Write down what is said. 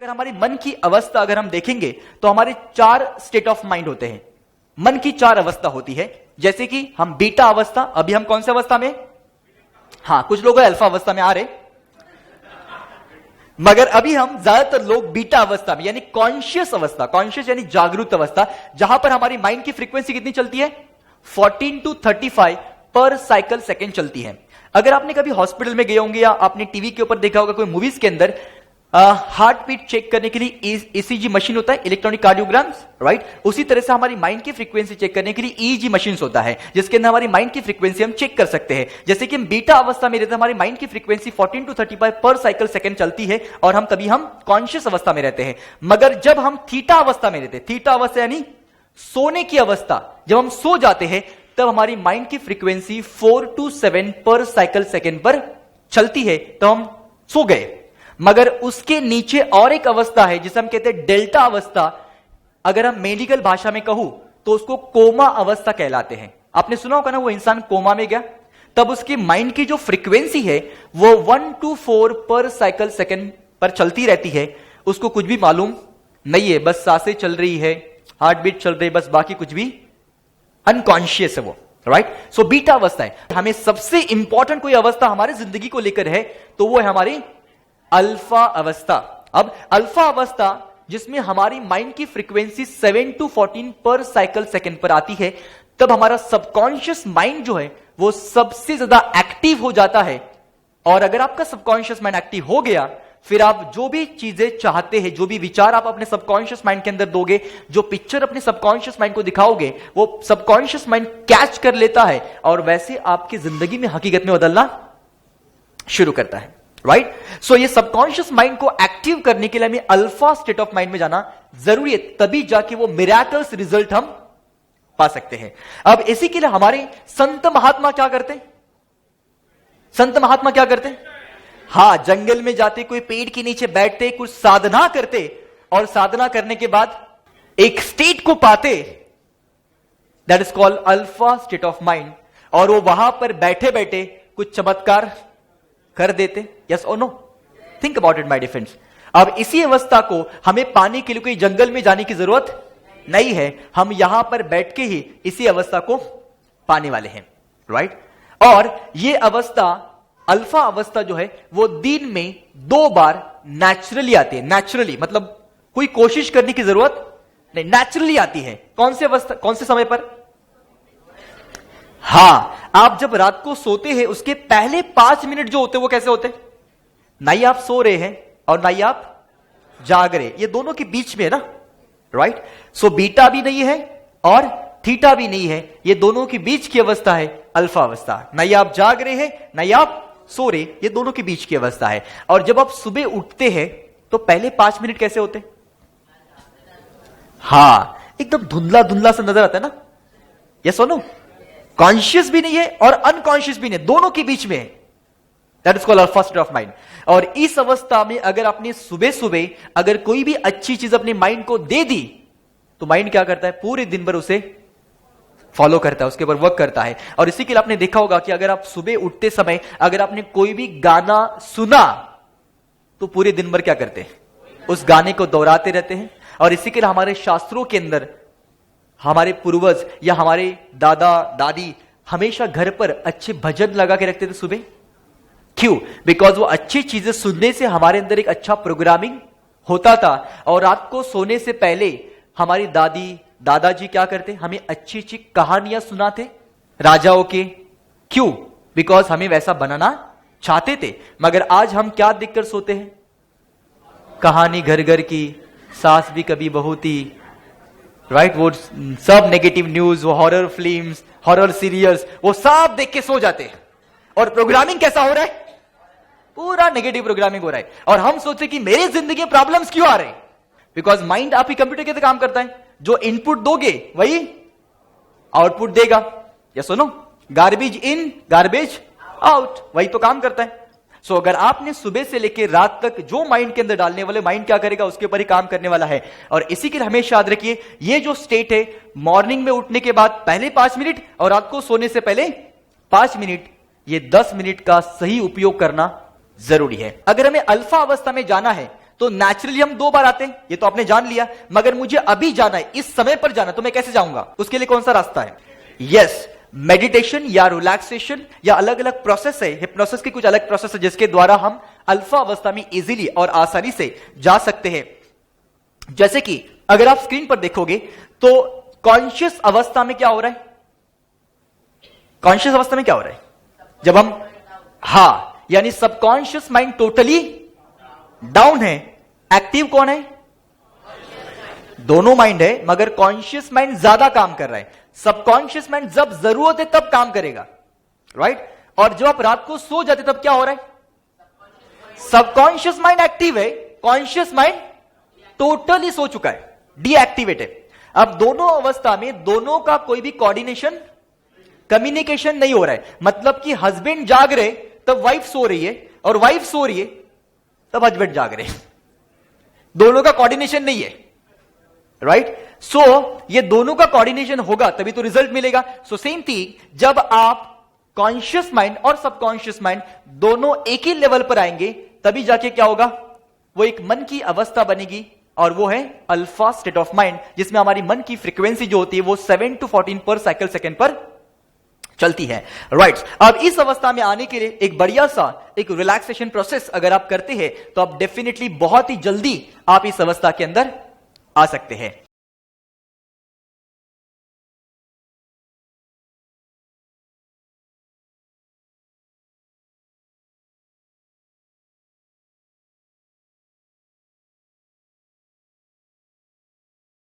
अगर हमारी मन की अवस्था अगर हम देखेंगे तो हमारे 4 स्टेट ऑफ माइंड होते हैं। मन की 4 अवस्था होती है, जैसे कि हम बीटा अवस्था, अभी हम कौन सी अवस्था में? हाँ, कुछ लोग अल्फा अवस्था में आ रहे, मगर अभी हम ज्यादातर लोग बीटा अवस्था में, यानी कॉन्शियस अवस्था, कॉन्शियस यानी जागरूक अवस्था, जहां पर हमारी माइंड की फ्रीक्वेंसी कितनी चलती है? 14 to 35 पर साइकिल सेकेंड चलती है। अगर आपने कभी हॉस्पिटल में गए होंगे या आपने टीवी के ऊपर देखा होगा कोई मूवीज के अंदर, हार्ट बीट चेक करने के लिए ईसीजी मशीन होता है, इलेक्ट्रॉनिक कार्डियोग्राम्स, राइट? उसी तरह से हमारी माइंड की फ्रीक्वेंसी चेक करने के लिए ईईजी मशीन होता है, जिसके अंदर हमारी माइंड की फ्रीक्वेंसी हम चेक कर सकते हैं। जैसे कि हम बीटा अवस्था में रहते हैं, हमारी माइंड की फ्रीक्वेंसी 14 to 35 पर साइकिल सेकंड चलती है और तभी हम कॉन्शियस अवस्था में रहते हैं। मगर जब हम थीटा अवस्था में रहते हैं, थीटा अवस्था यानी सोने की अवस्था, जब हम सो जाते हैं तब हमारी माइंड की फ्रीक्वेंसी 4 to 7 पर साइकिल सेकंड पर चलती है, तो हम सो गए। मगर उसके नीचे और एक अवस्था है जिसे हम कहते हैं डेल्टा अवस्था। अगर हम मेडिकल भाषा में कहूं तो उसको कोमा अवस्था कहलाते हैं। आपने सुना होगा ना, वो इंसान कोमा में गया तब उसकी माइंड की जो फ्रीक्वेंसी है वो 1 to 4 पर साइकिल सेकंड पर चलती रहती है। उसको कुछ भी मालूम नहीं है, बस सांसें चल रही है, हार्ट बीट चल रही है, बस बाकी कुछ भी अनकॉन्शियस है वो, राइट? सो बीटा अवस्था है। हमें सबसे इंपॉर्टेंट कोई अवस्था हमारे जिंदगी को लेकर है तो वो है हमारी अल्फा अवस्था। अब अल्फा अवस्था जिसमें हमारी माइंड की फ्रीक्वेंसी 7 to 14 पर साइकिल सेकंड पर आती है, तब हमारा सबकॉन्शियस माइंड जो है वो सबसे ज्यादा एक्टिव हो जाता है। और अगर आपका सबकॉन्शियस माइंड एक्टिव हो गया, फिर आप जो भी चीजें चाहते हैं, जो भी विचार आप अपने सबकॉन्शियस माइंड के अंदर दोगे, जो पिक्चर अपने सबकॉन्शियस माइंड को दिखाओगे, वो सबकॉन्शियस माइंड कैच कर लेता है और वैसे आपकी जिंदगी में हकीकत में बदलना शुरू करता है, राइट? सो ये सबकॉन्शियस माइंड को एक्टिव करने के लिए हमें अल्फा स्टेट ऑफ माइंड में जाना जरूरी है, तभी जाके वो मिरेकल्स रिजल्ट हम पा सकते हैं। अब इसी के लिए हमारे संत महात्मा क्या करते हैं? संत महात्मा क्या करते हैं? हाँ, जंगल में जाते, कोई पेड़ के नीचे बैठते, कुछ साधना करते और साधना करने के बाद एक स्टेट को पाते, that is called alpha state of mind. और वो वहां पर बैठे बैठे कुछ चमत्कार कर देते। यस और no? Think about it my dear friends. अब इसी अवस्था को हमें पाने के लिए कोई जंगल में जाने की जरूरत नहीं है, हम यहां पर बैठ के ही इसी अवस्था को पाने वाले हैं, राइट? और ये अवस्था, अल्फा अवस्था जो है वो दिन में 2 बार नेचुरली आती है। नेचुरली मतलब कोई कोशिश करने की जरूरत नहीं, नेचुरली आती है। कौन सी अवस्था, कौन से समय पर? हाँ, आप जब रात को सोते हैं उसके पहले 5 मिनट जो होते हैं वो कैसे होते हैं? ना ही आप सो रहे हैं और ना ही आप जाग रहे, ये दोनों के बीच में है ना, राइट? सो बीटा भी नहीं है और थीटा भी नहीं है, ये दोनों के बीच की अवस्था है अल्फा अवस्था। ना ही आप जाग रहे हैं ना ही आप सो रहे, ये दोनों के बीच की अवस्था है। और जब आप सुबह उठते हैं तो पहले 5 मिनट कैसे होते? हाँ, एकदम धुंधला धुंधला सा नजर आता है ना। यस और नो? कॉन्शियस भी नहीं है और अनकॉन्शियस भी नहीं, दोनों के बीच में है। That is called alpha state of mind. और इस अवस्था में अगर आपने सुबह सुबह अगर कोई भी अच्छी चीज अपने माइंड को दे दी तो माइंड क्या करता है? पूरे दिन भर उसे फॉलो करता है, उसके ऊपर वर्क करता है। और इसी के लिए आपने देखा होगा कि अगर आप सुबह उठते समय अगर आपने कोई भी गाना सुना तो पूरे दिन भर क्या करते हैं? उस गाने को दोहराते रहते हैं। और इसी के लिए हमारे शास्त्रों के अंदर हमारे पूर्वज या हमारे दादा दादी हमेशा घर पर अच्छे भजन लगा के रखते थे सुबह। क्यों? बिकॉज वो अच्छी चीजें सुनने से हमारे अंदर एक अच्छा प्रोग्रामिंग होता था। और रात को सोने से पहले हमारी दादी दादाजी क्या करते? हमें अच्छी अच्छी कहानियां सुनाते राजाओं के। क्यों? बिकॉज हमें वैसा बनाना चाहते थे। मगर आज हम क्या देखकर सोते हैं? कहानी घर घर की, सास भी कभी बहू थी, राइट? वो सब नेगेटिव न्यूज, वो हॉरर फिल्म्स, हॉरर सीरियल्स, वो सब देख के सो जाते हैं। और प्रोग्रामिंग कैसा हो रहा है? पूरा नेगेटिव प्रोग्रामिंग हो रहा है। और हम सोचते कि मेरी जिंदगी में प्रॉब्लम्स क्यों आ रहे हैं? बिकॉज माइंड आप ही कंप्यूटर के काम करता है, जो इनपुट दोगे वही आउटपुट देगा। यस और no? Garbage in garbage out, वही तो काम करता है। सो अगर आपने सुबह से लेकर रात तक जो माइंड के अंदर डालने वाले, माइंड क्या करेगा? उसके ऊपर ही काम करने वाला है। और इसी के लिए हमेशा याद रखिए, ये जो स्टेट है, मॉर्निंग में उठने के बाद पहले 5 मिनट और रात को सोने से पहले 5 मिनट, ये 10 मिनट का सही उपयोग करना जरूरी है। अगर हमें अल्फा अवस्था में जाना है तो नेचुरली हम 2 बार आते हैं, ये तो आपने जान लिया। मगर मुझे अभी जाना है, इस समय पर जाना, तो मैं कैसे जाऊंगा? उसके लिए कौन सा रास्ता है? यस, मेडिटेशन या रिलैक्सेशन या अलग अलग प्रोसेस है, हिप्नोसिस की कुछ अलग प्रोसेस है जिसके द्वारा हम अल्फा अवस्था में इजीली और आसानी से जा सकते हैं। जैसे कि अगर आप स्क्रीन पर देखोगे तो कॉन्शियस अवस्था में क्या हो रहा है? कॉन्शियस अवस्था में क्या हो रहा है? जब हम यानी सबकॉन्शियस माइंड टोटली डाउन है, एक्टिव कौन है? दोनों माइंड है, मगर कॉन्शियस माइंड ज्यादा काम कर रहा है। सबकॉन्शियस माइंड जब जरूरत है तब काम करेगा, राइट? और जब आप रात को सो जाते तब क्या हो रहा है? सबकॉन्शियस माइंड एक्टिव है, कॉन्शियस माइंड टोटली सो चुका है, डीएक्टिवेटेड। अब दोनों अवस्था में दोनों का कोई भी कोऑर्डिनेशन, कम्युनिकेशन नहीं हो रहा है। मतलब कि हस्बैंड जाग रहे तब वाइफ सो रही है, और वाइफ सो रही है तब हस्बैंड जाग रहे। दोनों का कोऑर्डिनेशन नहीं है, राइट? सो ये दोनों का कोऑर्डिनेशन होगा तभी तो रिजल्ट मिलेगा। सो सेम थिंग, जब आप कॉन्शियस माइंड और सबकॉन्शियस माइंड दोनों एक ही लेवल पर आएंगे तभी जाके क्या होगा? वो एक मन की अवस्था बनेगी, और वो है अल्फा स्टेट ऑफ माइंड, जिसमें हमारी मन की फ्रीक्वेंसी जो होती है वो 7 to 14 पर साइकिल सेकेंड पर चलती है, राइट? अब इस अवस्था में आने के लिए एक बढ़िया सा एक रिलैक्सेशन प्रोसेस अगर आप करते हैं तो आप डेफिनेटली बहुत ही जल्दी आप इस अवस्था के अंदर आ सकते हैं।